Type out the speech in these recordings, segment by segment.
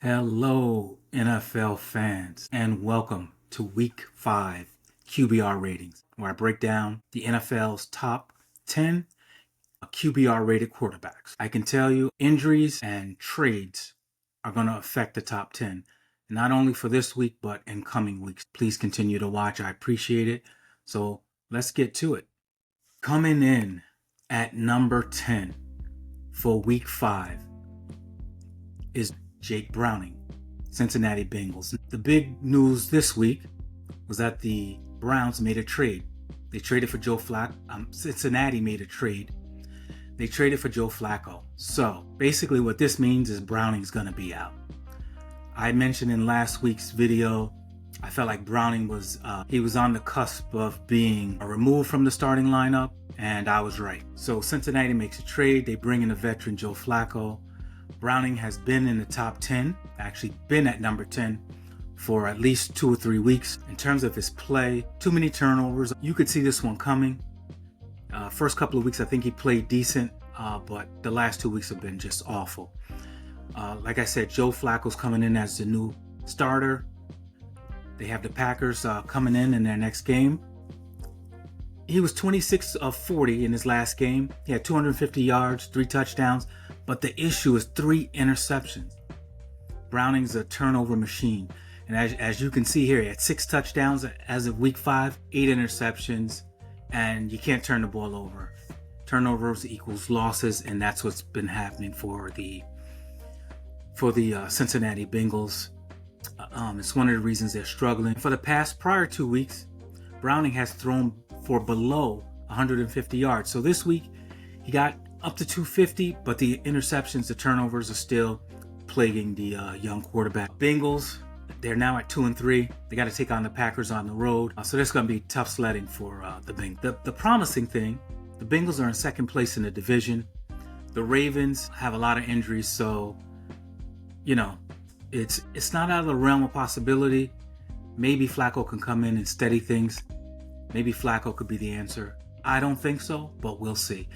Hello, NFL fans, and welcome to Week 5 QBR ratings, where I break down the NFL's top 10 QBR rated quarterbacks. I can tell you injuries and trades are going to affect the top 10, not only for this week, but in coming weeks. Please continue to watch. I appreciate it. So let's get to it. Coming in at number 10 for Week 5 is Jake Browning, Cincinnati Bengals. The big news this week was that the Browns made a trade. They traded for Joe Flacco. Cincinnati made a trade. They traded for Joe Flacco. So basically what this means is Browning's going to be out. I mentioned in last week's video, I felt like Browning was on the cusp of being removed from the starting lineup, and I was right. So Cincinnati makes a trade. They bring in a veteran, Joe Flacco. Browning has been in the top 10, actually been at number 10 for at least 2 or 3 weeks. In terms of his play, too many turnovers. You could see this one coming. First couple of weeks, I think he played decent, but the last 2 weeks have been just awful. Like I said, Joe Flacco's coming in as the new starter. They have the Packers coming in their next game. He was 26 of 40 in his last game. He had 250 yards, 3 touchdowns, but the issue is 3 interceptions. Browning's a turnover machine. And as you can see here, he had 6 touchdowns as of week 5, 8 interceptions, and you can't turn the ball over. Turnovers equals losses, and that's what's been happening for the Cincinnati Bengals. It's one of the reasons they're struggling. For the prior 2 weeks, Browning has thrown for below 150 yards. So this week, he got up to 250, but the interceptions, the turnovers are still plaguing the young quarterback. Bengals, they're now at 2-3. They got to take on the Packers on the road. So this is going to be tough sledding for the Bengals. The promising thing, the Bengals are in second place in the division. The Ravens have a lot of injuries, so, it's not out of the realm of possibility. Maybe Flacco can come in and steady things. Maybe Flacco could be the answer. I don't think so, but we'll see.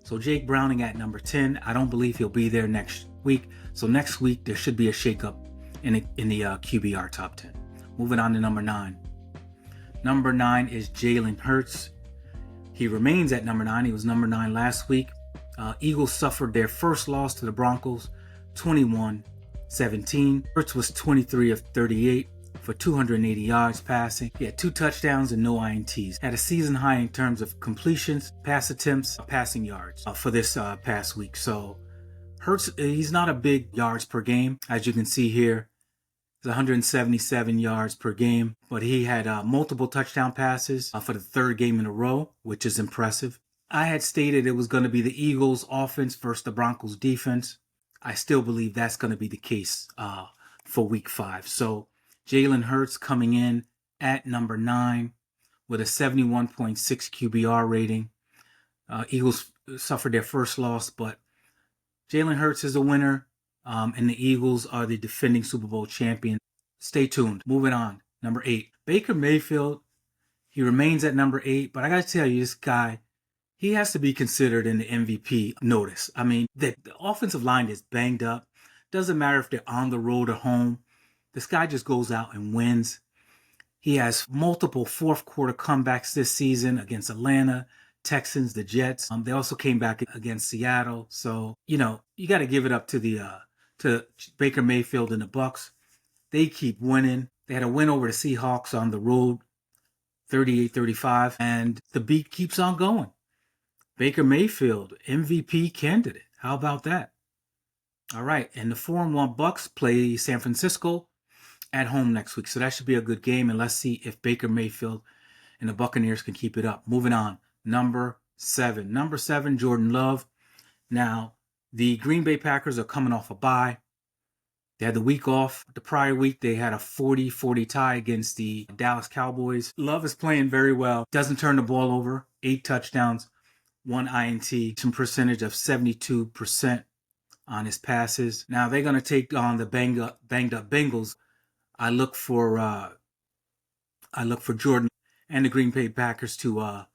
So Jake Browning at number 10. I don't believe he'll be there next week. So next week, there should be a shakeup in the QBR top 10. Moving on to number 9. Number 9 is Jalen Hurts. He remains at number 9. He was number 9 last week. Eagles suffered their first loss to the Broncos, 21-17. Hurts was 23 of 38 for 280 yards passing. He had 2 touchdowns and no INTs. Had a season high in terms of completions, pass attempts, passing yards for this past week. So Hurts, he's not a big yards per game. As you can see here, it's 177 yards per game, but he had multiple touchdown passes for the 3rd game in a row, which is impressive. I had stated it was going to be the Eagles offense versus the Broncos defense. I still believe that's going to be the case for week 5. So Jalen Hurts coming in at number 9 with a 71.6 QBR rating. Eagles suffered their first loss, but Jalen Hurts is a winner, and the Eagles are the defending Super Bowl champion. Stay tuned. Moving on. Number 8. Baker Mayfield. He remains at number 8, but I got to tell you, this guy, he has to be considered in the MVP notice. I mean, the offensive line is banged up. Doesn't matter if they're on the road or home. This guy just goes out and wins. He has multiple 4th quarter comebacks this season against Atlanta, Texans, the Jets. They also came back against Seattle. So, you got to give it up to to Baker Mayfield and the Bucs. They keep winning. They had a win over the Seahawks on the road, 38-35, and the beat keeps on going. Baker Mayfield, MVP candidate. How about that? All right, and the 4-1 Bucs play San Francisco at home next week. So that should be a good game, and let's see if Baker Mayfield and the Buccaneers can keep it up. Moving on, number 7. Number 7, Jordan Love. Now, the Green Bay Packers are coming off a bye. They had the week off. The prior week, they had a 40-40 tie against the Dallas Cowboys. Love is playing very well. Doesn't turn the ball over. 8 touchdowns, 1 INT. Some percentage of 72% on his passes. Now, they're going to take on the banged up Bengals. I look for Jordan and the Green Bay Packers to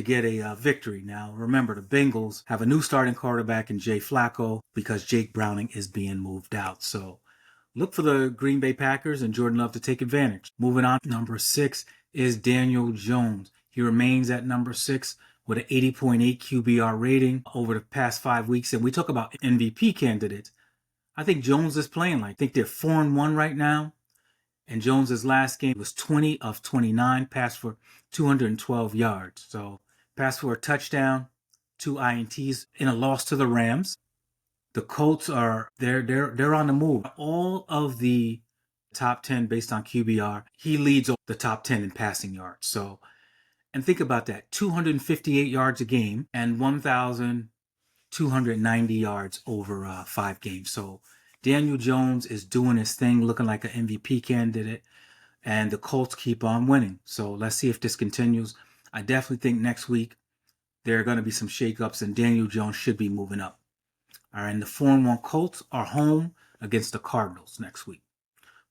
get a victory. Now, remember, the Bengals have a new starting quarterback in Jay Flacco because Jake Browning is being moved out. So Look for the Green Bay Packers and Jordan Love to take advantage. Moving on, number 6 is Daniel Jones. He remains at number 6 with an 80.8 QBR rating over the past 5 weeks. And we talk about MVP candidates. I think Jones is playing like, I think they're 4-1 right now. And Jones's last game was 20 of 29, passed for 212 yards. So passed for a touchdown, 2 INTs in a loss to the Rams. The Colts are they're on the move. All of the top 10 based on QBR, he leads the top 10 in passing yards. So, and think about that, 258 yards a game and 1,290 yards over 5 games. So Daniel Jones is doing his thing, looking like an MVP candidate, and the Colts keep on winning. So let's see if this continues. I definitely think next week there are going to be some shakeups, and Daniel Jones should be moving up. All right, and the 4-1 Colts are home against the Cardinals next week.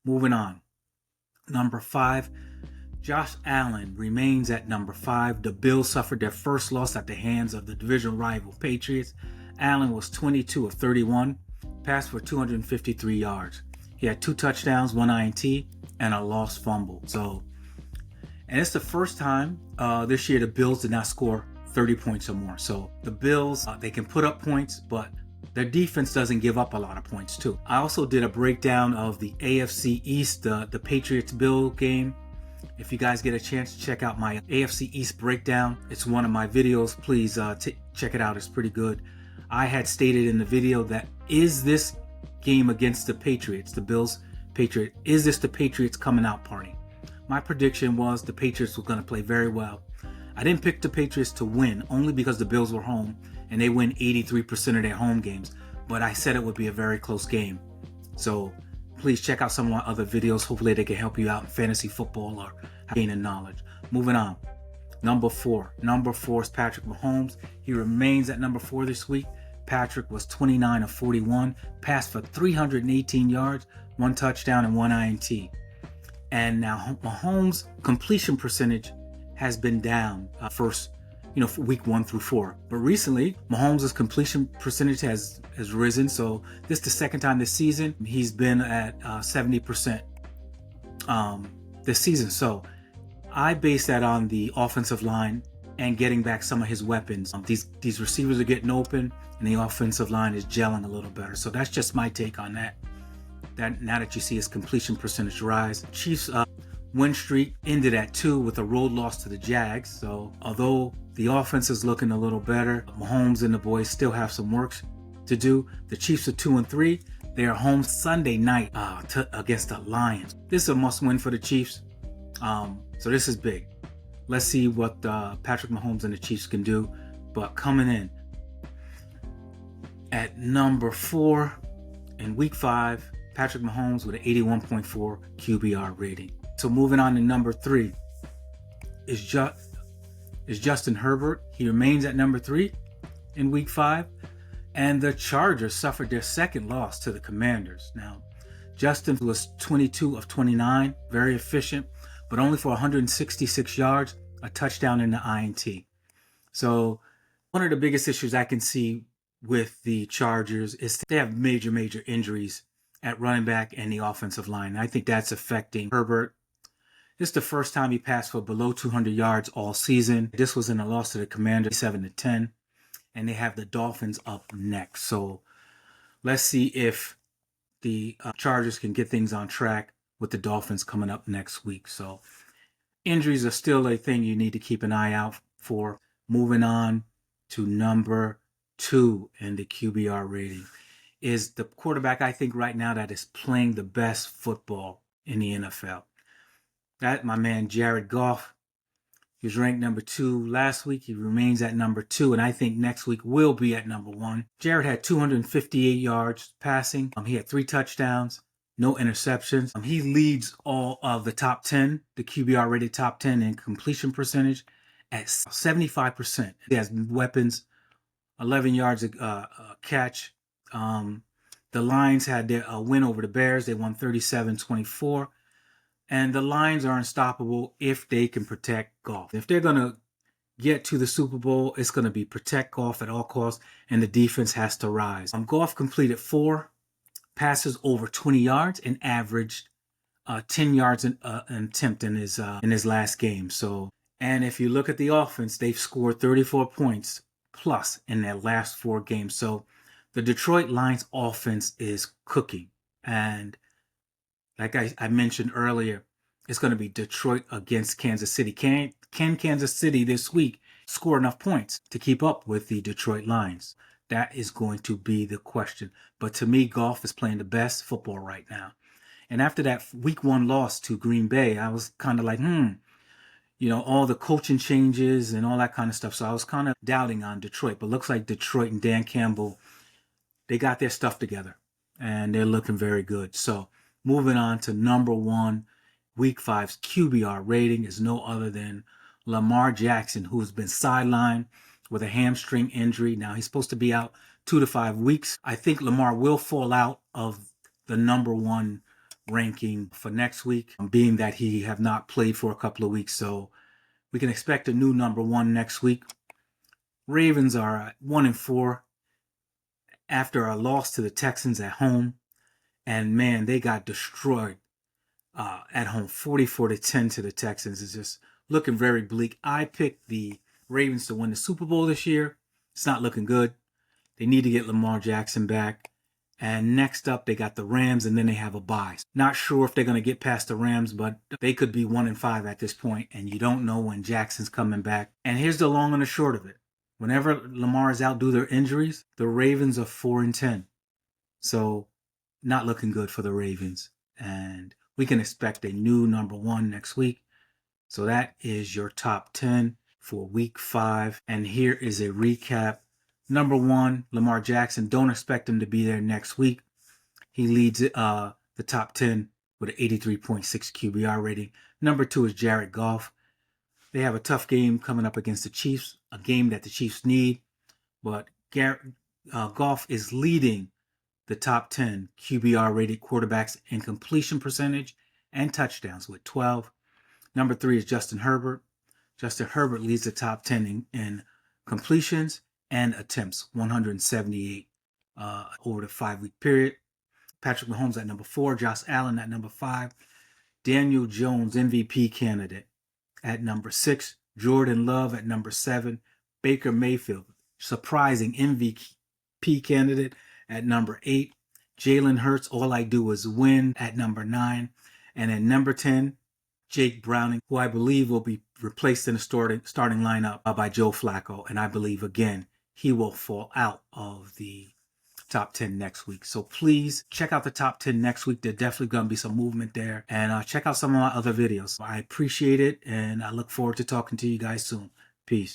Moving on. Number 5, Josh Allen remains at number 5. The Bills suffered their first loss at the hands of the division rival Patriots. Allen was 22 of 31, passed for 253 yards. He had 2 touchdowns, 1 INT, and a lost fumble. And it's the first time this year the Bills did not score 30 points or more. So the Bills, they can put up points, but their defense doesn't give up a lot of points too. I also did a breakdown of the AFC East, the Patriots-Bill game. If you guys get a chance to check out my AFC East breakdown, it's one of my videos. Please check it out. It's pretty good. I had stated in the video that is this game against the Patriots, the Bills-Patriots, is this the Patriots coming out party? My prediction was the Patriots were going to play very well. I didn't pick the Patriots to win only because the Bills were home and they win 83% of their home games. But I said it would be a very close game. So please check out some of my other videos. Hopefully they can help you out in fantasy football or gaining knowledge. Moving on. Number 4. Number 4 is Patrick Mahomes. He remains at number 4 this week. Patrick was 29 of 41, passed for 318 yards, 1 touchdown, and 1 INT. And now Mahomes' completion percentage has been down for week 1 through 4. But recently, Mahomes' completion percentage has risen. So this is the second time this season he's been at 70% this season. So I base that on the offensive line and getting back some of his weapons. These receivers are getting open and the offensive line is gelling a little better. So that's just my take on that. Now that you see his completion percentage rise. Chiefs win streak ended at 2 with a road loss to the Jags. So although the offense is looking a little better, Mahomes and the boys still have some work to do. The Chiefs are 2-3. They are home Sunday night against the Lions. This is a must-win for the Chiefs. So this is big. Let's see what Patrick Mahomes and the Chiefs can do. But coming in at number 4 in week 5, Patrick Mahomes with an 81.4 QBR rating. So moving on to number 3 is Justin Herbert. He remains at number 3 in week 5. And the Chargers suffered their second loss to the Commanders. Now, Justin was 22 of 29, very efficient, but only for 166 yards, a touchdown and an INT. So one of the biggest issues I can see with the Chargers is they have major injuries at running back and the offensive line. I think that's affecting Herbert. This is the first time he passed for below 200 yards all season. This was in a loss to the Commanders, 7-10. And they have the Dolphins up next. So let's see if the Chargers can get things on track with the Dolphins coming up next week. So injuries are still a thing you need to keep an eye out for. Moving on to number 2 in the QBR rating is the quarterback I think right now that is playing the best football in the NFL. That, my man, Jared Goff. He was ranked number 2 last week. He remains at number 2, and I think next week will be at number 1. Jared had 258 yards passing. He had 3 touchdowns, no interceptions. He leads all of the top 10, the QBR rated top 10 in completion percentage at 75%. He has weapons, 11 yards a catch. The Lions had their win over the Bears. They won 37-24. And the Lions are unstoppable if they can protect Goff. If they're going to get to the Super Bowl, it's going to be protect Goff at all costs, and the defense has to rise. Goff completed 4 passes over 20 yards and averaged 10 yards an attempt in his last game. So, and if you look at the offense, they've scored 34 points plus in their last 4 games. So the Detroit Lions offense is cooking. And like I mentioned earlier, it's going to be Detroit against Kansas City. Can Kansas City this week score enough points to keep up with the Detroit Lions? That is going to be the question. But to me, Goff is playing the best football right now. And after that week 1 loss to Green Bay, I was kind of like, all the coaching changes and all that kind of stuff. So I was kind of doubting on Detroit. But looks like Detroit and Dan Campbell, they got their stuff together. And they're looking very good. So moving on to number 1, Week 5's QBR rating is no other than Lamar Jackson, who's been sidelined with a hamstring injury. Now, he's supposed to be out 2 to 5 weeks. I think Lamar will fall out of the number 1 ranking for next week, being that he have not played for a couple of weeks. So we can expect a new number 1 next week. Ravens are at 1-4 after a loss to the Texans at home. And man, they got destroyed at home, 44-10 to the Texans. It's just looking very bleak. I picked the Ravens to win the Super Bowl this year. It's not looking good. They need to get Lamar Jackson back. And next up, they got the Rams, and then they have a bye. Not sure if they're going to get past the Rams, but they could be 1-5 at this point, and you don't know when Jackson's coming back. And here's the long and the short of it. Whenever Lamar is out due to their injuries, the Ravens are 4-10. So not looking good for the Ravens. And we can expect a new number 1 next week. So that is your top 10 for week 5. And here is a recap. Number 1, Lamar Jackson. Don't expect him to be there next week. He leads the top 10 with an 83.6 QBR rating. Number 2 is Jared Goff. They have a tough game coming up against the Chiefs, a game that the Chiefs need. But Goff is leading the top 10 QBR rated quarterbacks in completion percentage and touchdowns with 12. Number 3 is Justin Herbert. Justin Herbert leads the top 10 in completions and attempts, 178 over the 5-week period. Patrick Mahomes at number 4, Josh Allen at number 5, Daniel Jones, MVP candidate, at number 6, Jordan Love at number 7, Baker Mayfield, surprising MVP candidate, at number 8, Jalen Hurts, All I Do Is Win, at number 9, and at number 10, Jake Browning, who I believe will be replaced in the starting lineup by Joe Flacco, and I believe, again, he will fall out of the top 10 next week. So please check out the top 10 next week. There's definitely going to be some movement there. And check out some of my other videos. I appreciate it, and I look forward to talking to you guys soon. Peace.